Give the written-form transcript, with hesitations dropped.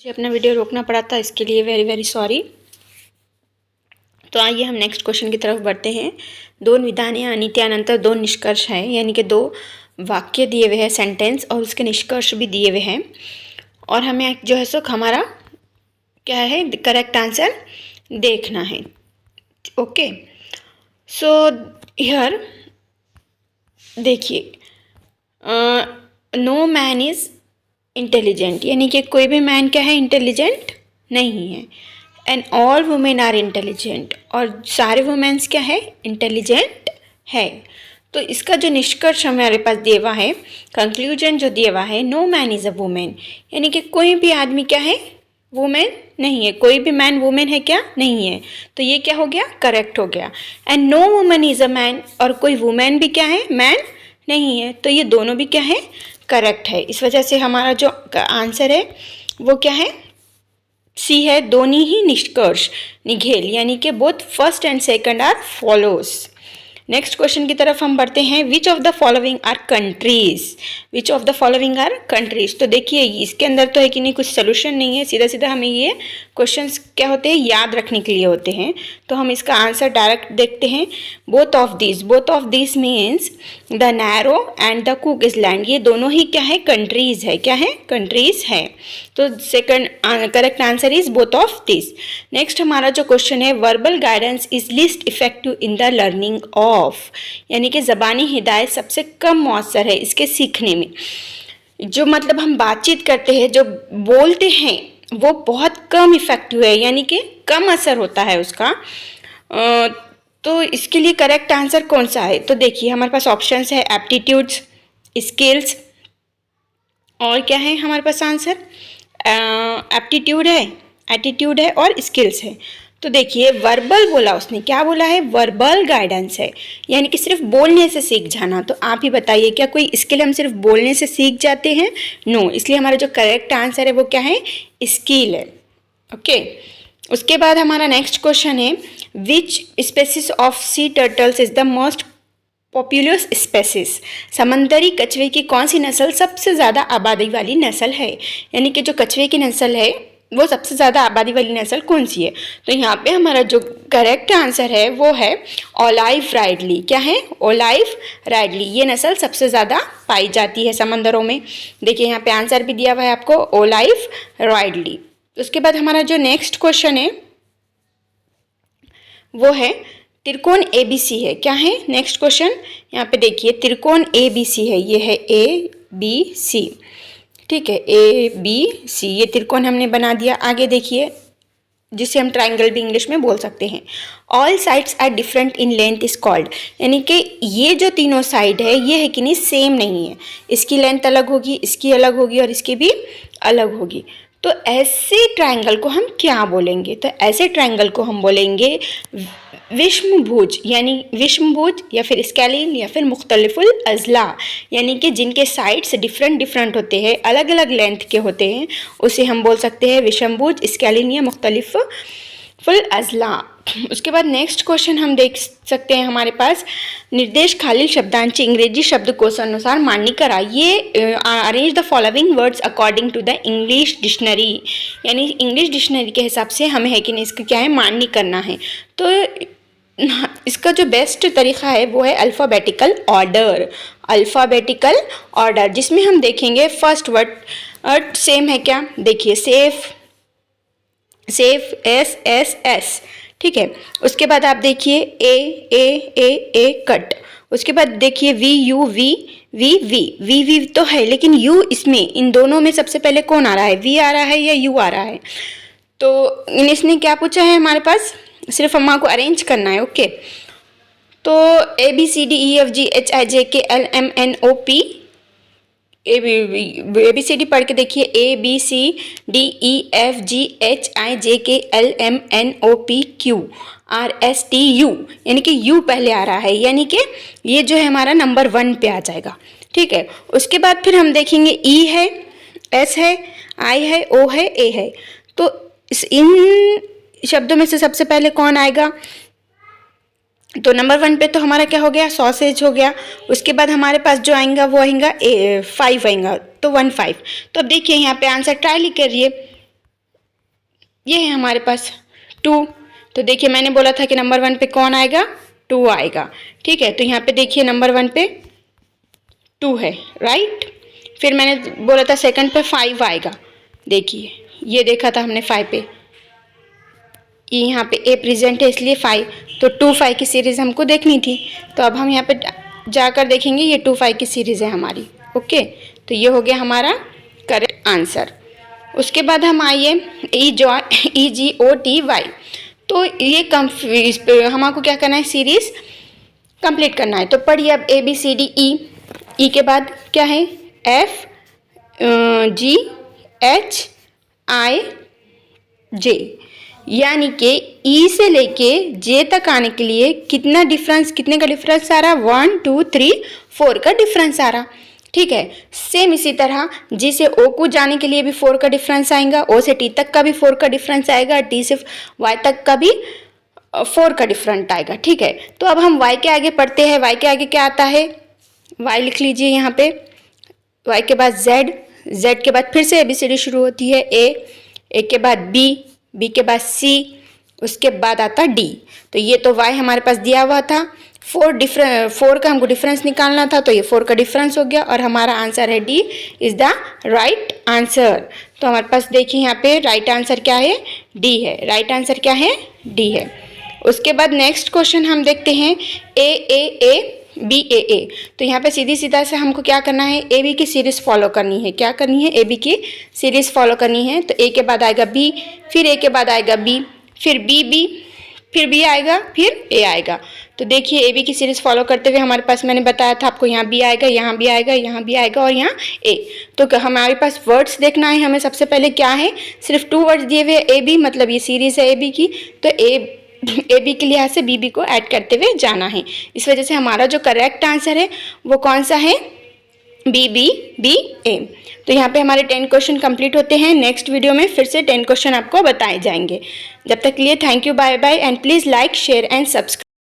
मुझे अपना वीडियो रोकना पड़ा था, इसके लिए वेरी वेरी सॉरी। तो आइए हम नेक्स्ट क्वेश्चन की तरफ बढ़ते हैं। दोन विधानें अनित्यानंतर दो निष्कर्ष हैं, यानी कि दो वाक्य दिए हुए हैं, सेंटेंस, और उसके निष्कर्ष भी दिए हुए हैं, और हमें जो है सो हमारा क्या है करेक्ट आंसर देखना है। ओके, सो हियर देखिए, नो मैन इज इंटेलिजेंट, यानी कि कोई भी मैन क्या है इंटेलिजेंट नहीं है। And all women are intelligent, और सारे वुमेन्स क्या है इंटेलिजेंट है। तो इसका जो निष्कर्ष हमारे पास दिया हुआ है, कंक्लूजन जो दिया हुआ है, no man is a women, यानी कि कोई भी आदमी क्या है वुमेन नहीं है, कोई भी मैन वुमेन है क्या नहीं है। तो ये क्या हो गया करेक्ट हो गया। And no woman is a man, और कोई वुमेन भी क्या है मैन नहीं है, तो ये दोनों भी क्या है करेक्ट है। इस वजह से हमारा जो आंसर है वो क्या है सी है, दोनों ही निष्कर्ष निघेल, यानी कि both first and second are follows. Next question की तरफ हम बढ़ते हैं। Which of the following are countries, which of the following are countries. तो देखिए इसके अंदर तो है कि नहीं कुछ सोल्यूशन नहीं है, सीधा सीधा हमें ये क्वेश्चंस क्या होते हैं याद रखने के लिए होते हैं। तो हम इसका आंसर डायरेक्ट देखते हैं। Both of this means the narrow and the cook land, ये दोनों ही क्या है कंट्रीज है, क्या है कंट्रीज है। तो second correct answer is both of this. Next हमारा जो क्वेश्चन है, verbal guidance is least effective in the learning of, यानी कि ज़बानी हिदायत सबसे कम मौसर है इसके सीखने में। जो मतलब हम बातचीत करते हैं, जो बोलते हैं, वो बहुत कम इफेक्टिव है, यानी कि कम असर होता है उसका। तो इसके लिए करेक्ट आंसर कौन सा है। तो देखिए हमारे पास ऑप्शंस है एप्टीट्यूड्स, स्किल्स, और क्या है हमारे पास आंसर एप्टीट्यूड है, एटीट्यूड है और स्किल्स है। तो देखिए वर्बल बोला उसने, क्या बोला है वर्बल गाइडेंस है, यानी कि सिर्फ बोलने से सीख जाना। तो आप ही बताइए क्या कोई स्किल हम सिर्फ बोलने से सीख जाते हैं? नो, इसलिए हमारा जो करेक्ट आंसर है वो क्या है स्किल है। ओके, उसके बाद हमारा नेक्स्ट क्वेश्चन है, which species of sea turtles is the most populous species, समंदरी कछुए की कौन सी नस्ल सबसे ज़्यादा आबादी वाली नस्ल है, यानी कि जो कछुए की नस्ल है वो सबसे ज़्यादा आबादी वाली नस्ल कौन सी है। तो यहाँ पे हमारा जो करेक्ट आंसर है वो है ओलाइव राइडली। क्या है ओलाइव राइडली, ये नस्ल सबसे ज़्यादा पाई जाती है समंदरों में। देखिए यहाँ पे आंसर भी दिया हुआ है आपको ओलाइव राइडली। उसके बाद हमारा जो नेक्स्ट क्वेश्चन है वो है त्रिकोण ABC है, क्या है नेक्स्ट क्वेश्चन। यहाँ पे देखिए त्रिकोण ABC है, ये है ABC, ठीक है ABC, ये त्रिकोण हमने बना दिया। आगे देखिए जिसे हम ट्राइंगल भी इंग्लिश में बोल सकते हैं। All sides are different in length is called, यानी कि ये जो तीनों साइड है ये है कि नहीं सेम नहीं है, इसकी लेंथ अलग होगी, इसकी अलग होगी और इसकी भी अलग होगी। तो ऐसे ट्राइंगल को हम क्या बोलेंगे, तो ऐसे ट्राइंगल को हम बोलेंगे विषमभुज, यानी विषमभुज या फिर स्केलिन या फिर मुख्तलिफुल अज़ला, यानी कि जिनके साइड्स डिफरेंट होते हैं, अलग अलग लेंथ के होते हैं, उसे हम बोल सकते हैं विषमभुज, स्केलिन या मुख्तलिफुल अज़ला। उसके बाद नेक्स्ट क्वेश्चन हम देख सकते हैं हमारे पास, निर्देश खालील शब्दांची इंग्रेजी शब्दकोश अनुसार मांडणी करा, ये arrange the following words according to the English dictionary, यानी इंग्लिश डिक्शनरी के हिसाब से हमें है कि नहीं इसका क्या है मांडणी करना है। तो इसका जो बेस्ट तरीका है वो है अल्फ़ाबेटिकल ऑर्डर, अल्फ़ाबेटिकल ऑर्डर, जिसमें हम देखेंगे फर्स्ट वर्ड सेम है क्या, देखिए सेफ S ठीक है। उसके बाद आप देखिए ए कट, उसके बाद देखिए वी तो है, लेकिन यू इसमें इन दोनों में सबसे पहले कौन आ रहा है, वी आ रहा है या यू आ रहा है। तो इसने क्या पूछा है हमारे पास, सिर्फ अम्मा को अरेंज करना है। ओके, तो ABCDEFGHIJKLMNOP, ABCD पढ़ के देखिए ABCDEFGHIJKLMNOPQRSTU, यानी कि यू पहले आ रहा है, यानी कि ये जो है हमारा नंबर 1 पे आ जाएगा। ठीक है, उसके बाद फिर हम देखेंगे E है, S है, I है, O है, A है। तो इन शब्दों में से सबसे पहले कौन आएगा, तो नंबर 1 पे तो हमारा क्या हो गया सॉसेज हो गया। उसके बाद हमारे पास जो आएगा वो आएगा 5 आएगा, तो 1 5। तो अब देखिए यहाँ पे आंसर ट्राई करिए, ये है हमारे पास 2। तो देखिए मैंने बोला था कि नंबर 1 पे कौन आएगा, 2 आएगा। ठीक है, तो यहाँ पे देखिए नंबर 1 पे 2 है, राइट। फिर मैंने बोला था सेकंड पे 5 आएगा, देखिए ये देखा था हमने 5 पे, ये यहाँ पे ए प्रेजेंट है इसलिए 5, तो 2 5 की सीरीज़ हमको देखनी थी। तो अब हम यहाँ पे जाकर देखेंगे, ये 2 5 की सीरीज़ है हमारी। ओके, तो ये हो गया हमारा करेक्ट आंसर। उसके बाद हम आइए EGOTY। तो ये हमको क्या करना है, सीरीज़ कंप्लीट करना है। तो पढ़िए अब ABCDE, ई के बाद क्या है FGHIJ, यानी कि ई से लेके जे तक आने के लिए कितना का डिफरेंस आ रहा, 1 2 3 4 का डिफरेंस आ रहा। ठीक है, सेम इसी तरह जी से ओ को जाने के लिए भी 4 का डिफरेंस आएगा, ओ से टी तक का भी 4 का डिफरेंस आएगा, टी से वाई तक का भी 4 का डिफरेंट आएगा। ठीक है, तो अब हम वाई के आगे पढ़ते हैं। वाई के आगे क्या आता है, वाई लिख लीजिए यहाँ पे, वाई के बाद जेड, जेड के बाद फिर से ABCD शुरू होती है, ए के बाद बी के बाद सी, उसके बाद आता डी। तो ये तो वाई हमारे पास दिया हुआ था, 4 का हमको डिफरेंस निकालना था, तो ये 4 का डिफरेंस हो गया और हमारा आंसर है D is the right answer. तो हमारे पास देखिए यहाँ पे राइट आंसर क्या है, डी है। राइट आंसर क्या है, डी है। उसके बाद नेक्स्ट क्वेश्चन हम देखते हैं A BAA। तो यहाँ पे सीधी सीधा से हमको क्या करना है, AB की सीरीज़ फॉलो करनी है। क्या करनी है, AB की सीरीज़ फॉलो करनी है। तो A के बाद आएगा B, फिर A के बाद आएगा B, फिर B, फिर B आएगा, फिर A आएगा। तो देखिए AB की सीरीज़ फॉलो करते हुए हमारे पास मैंने बताया था आपको, यहाँ B आएगा, यहाँ B आएगा, यहाँ B आएगा और यहाँ A। तो हमारे पास वर्ड्स देखना है हमें। सबसे पहले क्या है, सिर्फ 2 वर्ड्स दिए हुए AB, मतलब ये सीरीज़ है AB की, तो AB के लिहाज से BB को ऐड करते हुए जाना है। इस वजह से हमारा जो करेक्ट आंसर है वो कौन सा है, BA। तो यहाँ पे हमारे 10 क्वेश्चन कंप्लीट होते हैं। नेक्स्ट वीडियो में फिर से 10 क्वेश्चन आपको बताए जाएंगे। जब तक के लिए thank you, bye bye, and please like share and subscribe.